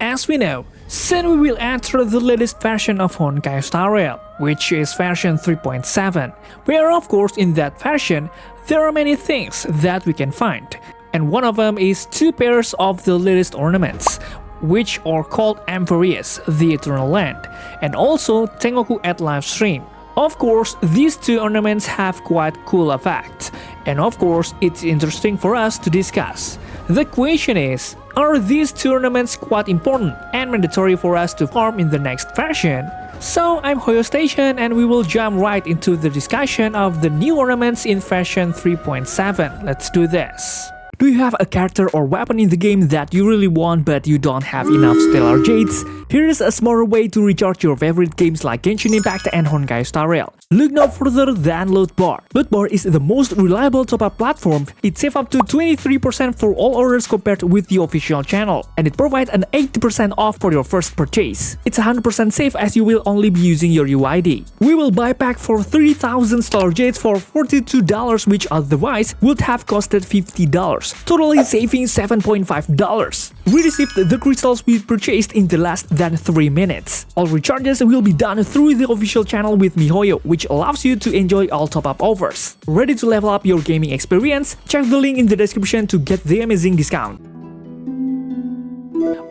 As we know, soon we will enter the latest version of Honkai Star Rail, which is version 3.7, where of course in that version there are many things that we can find, and one of them is 2 pairs of the latest ornaments, which are called Amphoreus, the Eternal Land, and also Tengoku Livestream. Of course, these 2 ornaments have quite cool effects, and of course it's interesting for us to discuss. The question is, are these 2 ornaments quite important and mandatory for us to farm in the next version? So I'm Hoyostation and we will jump right into the discussion of the new ornaments in version 3.7. Let's do this. Do you have a character or weapon in the game that you really want but you don't have enough stellar jades? Here is a smarter way to recharge your favorite games like Genshin Impact and Honkai Star Rail. Look no further than Lootbar. Lootbar is the most reliable top-up platform. It saves up to 23% for all orders compared with the official channel, and it provides an 80% off for your first purchase. It's 100% safe as you will only be using your UID. We will buy pack for 3000 stellar jades for $42, which otherwise would have costed $50. Totally saving $7.5. We received the crystals we purchased in the less than 3 minutes. All recharges will be done through the official channel with miHoYo, which allows you to enjoy all top-up offers. Ready to level up your gaming experience? Check the link in the description to get the amazing discount.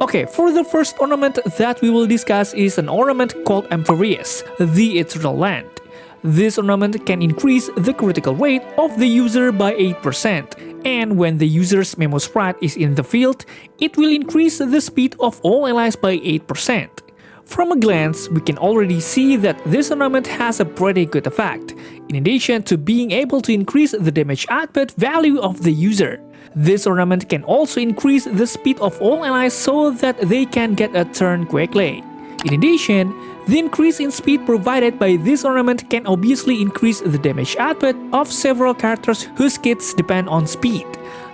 Okay, for the first ornament that we will discuss is an ornament called Amphoreus, the Eternal Land. This ornament can increase the critical rate of the user by 8%, and when the user's Memo Sprite is in the field, it will increase the speed of all allies by 8%. From a glance, we can already see that this ornament has a pretty good effect, in addition to being able to increase the damage output value of the user. This ornament can also increase the speed of all allies so that they can get a turn quickly. In addition, the increase in speed provided by this ornament can obviously increase the damage output of several characters whose kits depend on speed.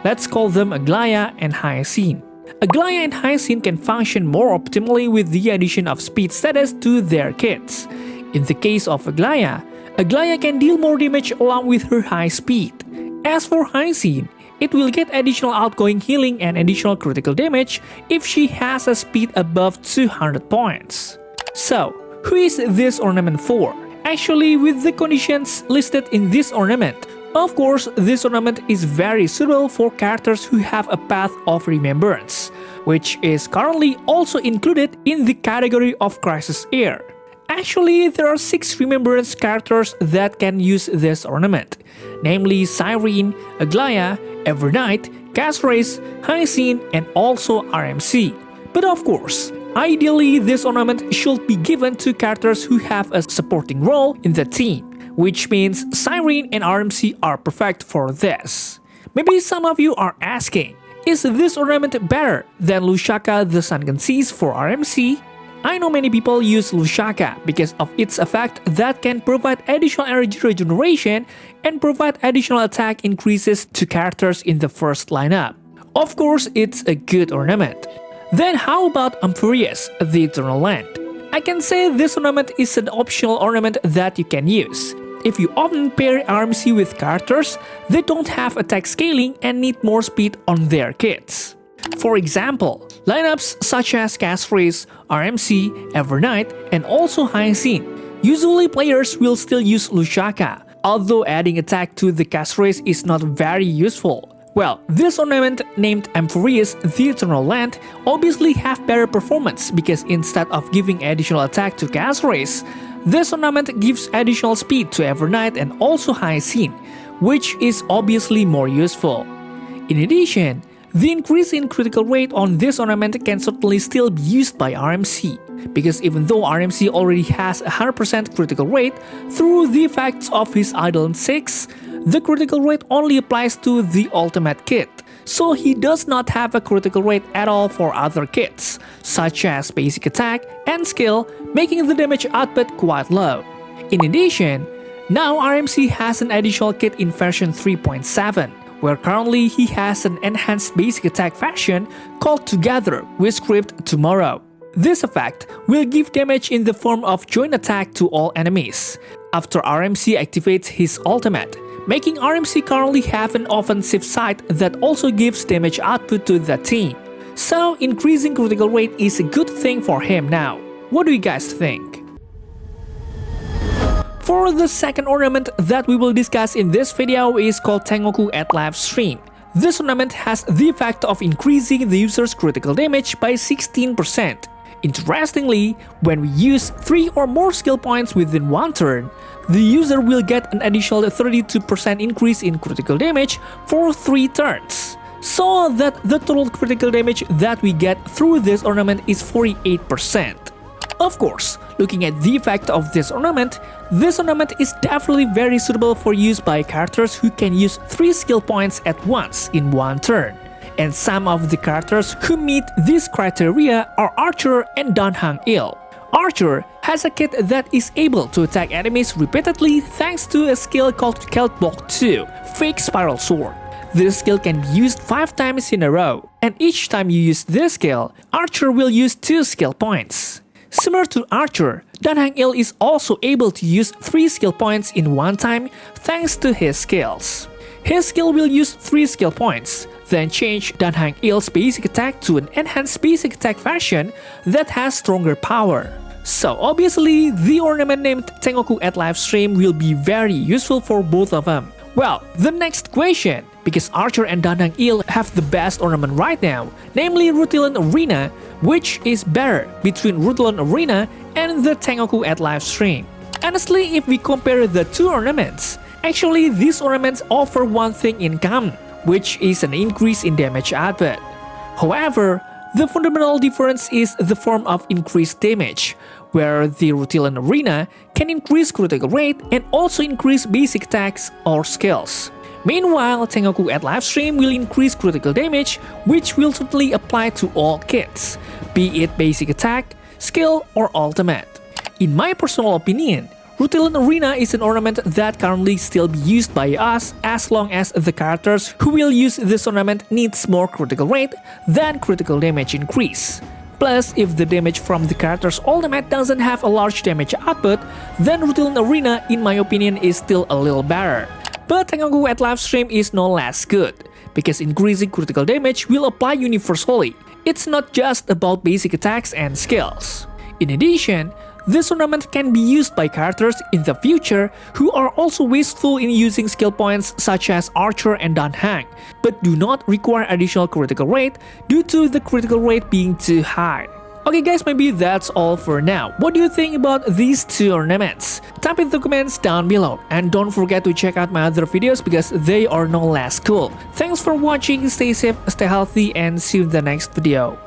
Let's call them Aglaya and Hyacinth. Aglaya and Hyacinth can function more optimally with the addition of speed status to their kits. In the case of Aglaya, Aglaya can deal more damage along with her high speed. As for Hyacinth, it will get additional outgoing healing and additional critical damage if she has a speed above 200 points. So, who is this ornament for? Actually, with the conditions listed in this ornament, of course, this ornament is very suitable for characters who have a Path of Remembrance, which is currently also included in the category of Crisis Heir. Actually, there are 6 Remembrance characters that can use this ornament, namely Cyrene, Aglaya, Evernight, Casrace, Hyacinth, and also RMC. But of course, ideally this ornament should be given to characters who have a supporting role in the team, which means Cyrene and RMC are perfect for this. Maybe some of you are asking, is this ornament better than Lusaka the Sunken Seas for RMC? I know many people use Lusaka because of its effect that can provide additional energy regeneration and provide additional attack increases to characters in the first lineup. Of course, it's a good ornament. Then how about Amphoreus, the Eternal Land? I can say this ornament is an optional ornament that you can use. If you often pair RMC with characters, they don't have attack scaling and need more speed on their kits. For example, lineups such as Casrace, RMC, Evernight, and also Hyacinth. Usually players will still use Lusaka, although adding attack to the Casrace is not very useful. Well, this ornament named Amphoreus, the Eternal Land, obviously have better performance because instead of giving additional attack to Casrace, this ornament gives additional speed to Evernight and also Hyacinth, which is obviously more useful. In addition, the increase in critical rate on this ornament can certainly still be used by RMC, because even though RMC already has a 100% critical rate through the effects of his Eidolon 6, the critical rate only applies to the ultimate kit, so he does not have a critical rate at all for other kits, such as basic attack and skill, making the damage output quite low. In addition, now RMC has an additional kit in version 3.7, where currently he has an enhanced basic attack faction called Together with script Tomorrow. This effect will give damage in the form of joint attack to all enemies. After RMC activates his ultimate, making RMC currently have an offensive side that also gives damage output to the team. So increasing critical rate is a good thing for him now. What do you guys think? For the second ornament that we will discuss in this video is called Tengoku Livestream. This ornament has the effect of increasing the user's critical damage by 16%. Interestingly, when we use 3 or more skill points within one turn, the user will get an additional 32% increase in critical damage for 3 turns. So that the total critical damage that we get through this ornament is 48%. Of course, looking at the effect of this ornament is definitely very suitable for use by characters who can use 3 skill points at once in one turn. And some of the characters who meet this criteria are Archer and Danhang Il. Archer has a kit that is able to attack enemies repeatedly thanks to a skill called Keltblock 2, Fake Spiral Sword. This skill can be used 5 times in a row, and each time you use this skill, Archer will use 2 skill points. Similar to Archer, Danhang Il is also able to use 3 skill points in one time thanks to his skills. His skill will use 3 skill points, then change Danhang Il's basic attack to an enhanced basic attack version that has stronger power. So obviously, the ornament named Tengoku Livestream will be very useful for both of them. Well, the next question, because Archer and Danhang Il have the best ornament right now, namely Rutilan Arena, which is better between Rutilan Arena and the Tengoku Livestream. Honestly, if we compare the two ornaments, actually these ornaments offer one thing in common, which is an increase in damage output. However, the fundamental difference is the form of increased damage, where the Rutilan Arena can increase critical rate and also increase basic attacks or skills. Meanwhile, Tengoku Livestream will increase critical damage, which will totally apply to all kits, be it basic attack, skill, or ultimate. In my personal opinion, Rutilan Arena is an ornament that currently still be used by us as long as the characters who will use this ornament needs more critical rate than critical damage increase. Plus, if the damage from the character's ultimate doesn't have a large damage output, then Rutilan Arena in my opinion is still a little better. But Tengoku Livestream is no less good, because increasing critical damage will apply universally. It's not just about basic attacks and skills. In addition, this ornament can be used by characters in the future who are also wasteful in using skill points such as Archer and Danhang, but do not require additional critical rate due to the critical rate being too high. Okay guys, maybe that's all for now. What do you think about these two ornaments? Type in the comments down below, and don't forget to check out my other videos because they are no less cool. Thanks for watching, stay safe, stay healthy, and see you in the next video.